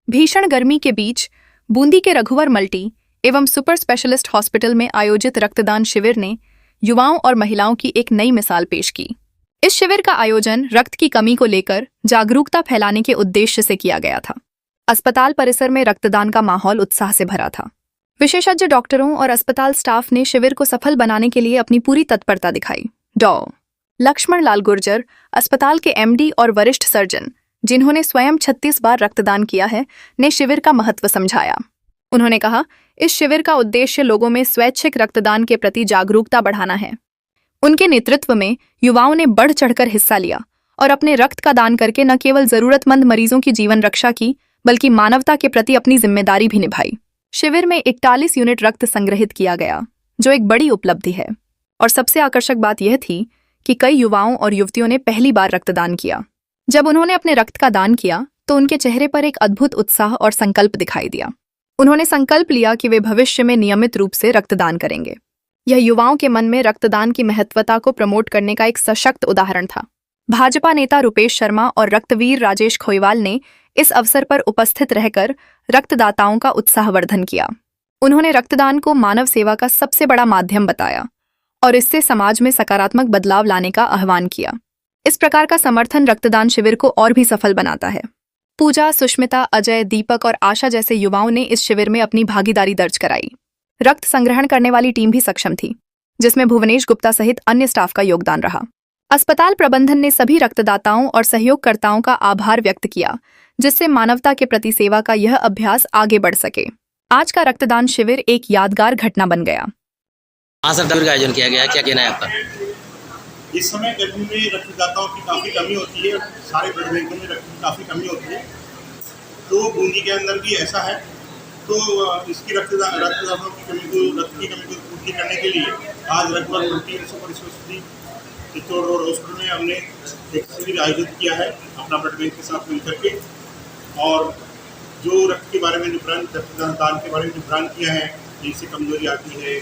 भीषण गर्मी के बीच बूंदी के रघुवर मल्टी एवं सुपर स्पेशलिस्ट हॉस्पिटल में आयोजित रक्तदान शिविर ने युवाओं और महिलाओं की एक नई मिसाल पेश की। इस शिविर का आयोजन रक्त की कमी को लेकर जागरूकता फैलाने के उद्देश्य से किया गया था। अस्पताल परिसर में रक्तदान का माहौल उत्साह से भरा था। विशेषज्ञ डॉक्टरों और अस्पताल स्टाफ ने शिविर को सफल बनाने के लिए अपनी पूरी तत्परता दिखाई। डॉ. लक्ष्मण लाल गुर्जर, अस्पताल के एमडी और वरिष्ठ सर्जन, जिन्होंने स्वयं 36 बार रक्तदान किया है, ने शिविर का महत्व समझाया। उन्होंने कहा, इस शिविर का उद्देश्य लोगों में स्वैच्छिक रक्तदान के प्रति जागरूकता बढ़ाना है। उनके नेतृत्व में युवाओं ने बढ़ चढ़कर हिस्सा लिया और अपने रक्त का दान करके न केवल जरूरतमंद मरीजों की जीवन रक्षा की, बल्कि मानवता के प्रति अपनी जिम्मेदारी भी निभाई। शिविर में 41 यूनिट रक्त संग्रहित किया गया, जो एक बड़ी उपलब्धि है। और सबसे आकर्षक बात यह थी कि कई युवाओं और युवतियों ने पहली बार रक्तदान किया। जब उन्होंने अपने रक्त का दान किया तो उनके चेहरे पर एक अद्भुत उत्साह और संकल्प दिखाई दिया। उन्होंने संकल्प लिया कि वे भविष्य में नियमित रूप से रक्तदान करेंगे। यह युवाओं के मन में रक्तदान की महत्वता को प्रमोट करने का एक सशक्त उदाहरण था। भाजपा नेता रुपेश शर्मा और रक्तवीर राजेश खोईवाल ने इस अवसर पर उपस्थित रहकर रक्तदाताओं का उत्साहवर्धन किया। उन्होंने रक्तदान को मानव सेवा का सबसे बड़ा माध्यम बताया और इससे समाज में सकारात्मक बदलाव लाने का आह्वान किया। इस प्रकार का समर्थन रक्तदान शिविर को और भी सफल बनाता है। पूजा, सुष्मिता, अजय, दीपक और आशा जैसे युवाओं ने इस शिविर में अपनी भागीदारी दर्ज कराई। रक्त संग्रहण करने वाली टीम भी सक्षम थी, जिसमें भुवनेश गुप्ता सहित अन्य स्टाफ का योगदान रहा। अस्पताल प्रबंधन ने सभी रक्तदाताओं और सहयोगकर्ताओं का आभार व्यक्त किया, जिससे मानवता के प्रति सेवा का यह अभ्यास आगे बढ़ सके। आज का रक्तदान शिविर एक यादगार घटना बन गया। सर, शिविर का आयोजन किया गया, क्या कहना है आपका? इस समय गर्मी में रक्तदाताओं की काफ़ी कमी होती है, सारे ब्लड बैंकों में रक्त की काफ़ी कमी होती है। तो बूंदी के अंदर भी ऐसा है, तो इसकी रक्तदाताओं की कमी को पूर्ति करने के लिए आज रघुवर multi super speciality Chittor road hospital में हमने एक शिविर आयोजित किया है अपना ब्लड बैंक के साथ मिलकर के। और जो रक्त के बारे में रक्तदान के बारे में निगरान किया है, इससे कमजोरी आती है,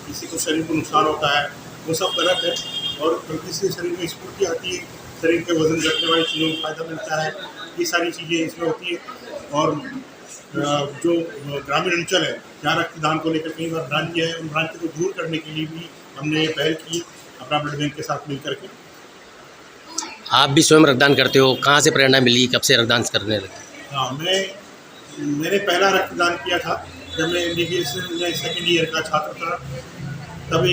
किसी को शरीर को नुकसान होता है, वो सब गलत है। और इससे शरीर में स्फूर्ति आती है, शरीर के वजन घटने वाली चीज़ों में फ़ायदा मिलता है, ये सारी चीज़ें इसमें होती है। और जो ग्रामीण अंचल है जहाँ रक्तदान को लेकर कई बार भ्रांति है, उन भ्रांति को दूर करने के लिए भी हमने पहल की अपना ब्लड बैंक के साथ मिलकर के। आप भी स्वयं रक्तदान करते हो, कहाँ से प्रेरणा मिली, कब से रक्तदान करने लगे? हाँ, मैंने पहला रक्तदान किया था जब मैं MBBS में सेकेंड ईयर का छात्र था। तब मैं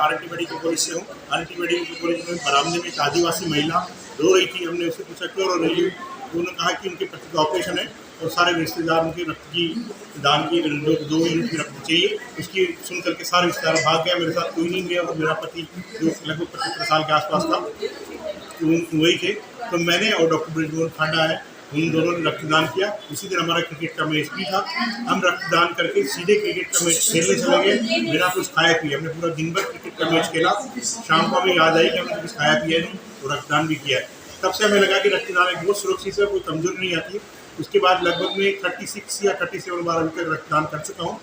RNT मेडिकल कॉलेज से हूँ। RNT मेडिकल कॉलेज में बरामदे में एक आदिवासी महिला रो रही थी। हमने उससे पूछा क्यों रो रही है, उन्होंने कहा कि उनके पति का ऑपरेशन है और सारे रिश्तेदार उनके रक्त की दान की 2 यूनिट की रक्त चाहिए। उसकी सुन करके सारे रिश्तेदार भाग गया, मेरे साथ कोई नहीं गया और मेरा पति जो लगभग 75 साल के आसपास था वही थे। तो मैंने और डॉक्टर ब्रिजमोहन खांडा है, उन दोनों ने रक्तदान किया। उसी दिन हमारा क्रिकेट का मैच भी था। हम रक्तदान करके सीधे क्रिकेट का मैच खेलने चले गए बिना कुछ खाया पिए। हमने पूरा दिन भर क्रिकेट का मैच खेला। शाम को हमें याद आई कि हमने कुछ खाया पिया नहीं और रक्तदान भी किया है। तब से हमें लगा कि रक्तदान एक बहुत सुरक्षित है, कोई कमजोरी नहीं आती है। उसके बाद लगभग मैं 36 या 37 बार अभी तक रक्तदान कर चुका हूँ।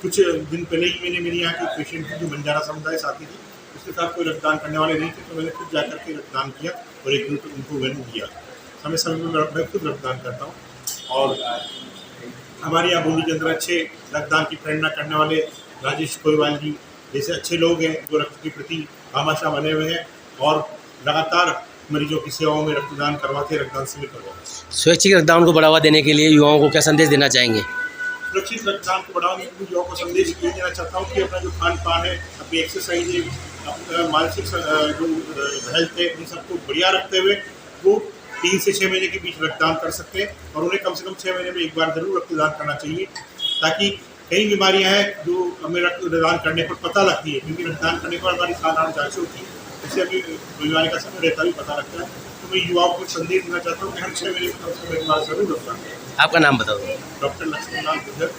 कुछ दिन पहले ही मैंने मेरे यहाँ की पेशेंट थी जो बंजारा समुदाय साथी थी, उसके साथ कोई रक्तदान करने वाले नहीं थे, तो मैंने खुद जाकर के रक्तदान किया और एक यूनिट उनको वैल्यू दिया। समय समय पर मैं खुद रक्तदान करता हूँ। और हमारे यहाँ बूंदी के अंदर अच्छे रक्तदान की प्रेरणा करने वाले राजेश खोईवाल जी जैसे अच्छे लोग हैं जो रक्त के प्रति भामाशाह बने हुए हैं और लगातार मरीजों की सेवाओं में रक्तदान करवाते, रक्तदान शिविर करवाते। स्वैच्छिक रक्तदान को बढ़ावा देने के लिए युवाओं को क्या संदेश देना चाहेंगे? सुरक्षित रक्तदान को बढ़ावा देने के लिए युवाओं को संदेश ये देना चाहता हूँ कि अपना जो खान पान है, अपनी एक्सरसाइज है, अपना मानसिक जो हेल्थ है, इन सबको बढ़िया रखते हुए वो 3 से 6 महीने के बीच रक्तदान कर सकते हैं। और उन्हें कम से कम 6 महीने में एक बार जरूर रक्तदान करना चाहिए, ताकि कई बीमारियां हैं जो हमें रक्तदान करने पर पता लगती है, क्योंकि रक्तदान करने पर हमारी साधारण जाँच होती है, इससे अभी बीमारी का समय रहता भी पता लगता है। तो मैं युवाओं को संदेश देना चाहता हूँ कि हर 6 महीने में कम से कम एक बार जरूर रक्तदान करें। आपका नाम बता दो। डॉक्टर लक्ष्मण लाल गुर्जर।